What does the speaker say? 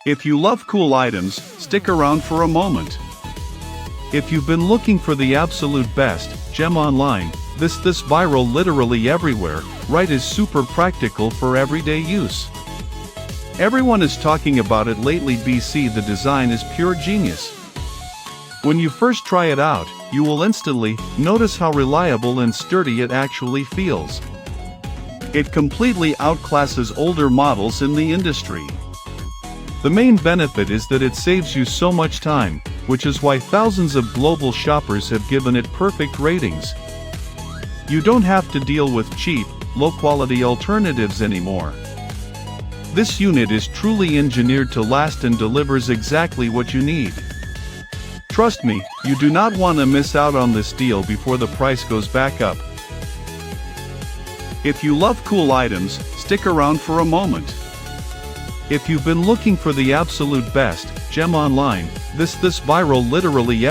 If you love cool items, stick around for a moment. If you've been looking for the absolute best gem online, this viral literally everywhere, right, is super practical for everyday use. Everyone is talking about it lately. BC, the design is pure genius. When you first try it out, you will instantly notice how reliable and sturdy it actually feels. It completely outclasses older models in the industry. The main benefit is that it saves you so much time, which is why thousands of global shoppers have given it perfect ratings. You don't have to deal with cheap, low-quality alternatives anymore. This unit is truly engineered to last and delivers exactly what you need. Trust me, you do not want to miss out on this deal before the price goes back up. If you love cool items, stick around for a moment. If you've been looking for the absolute best gem online, this viral literally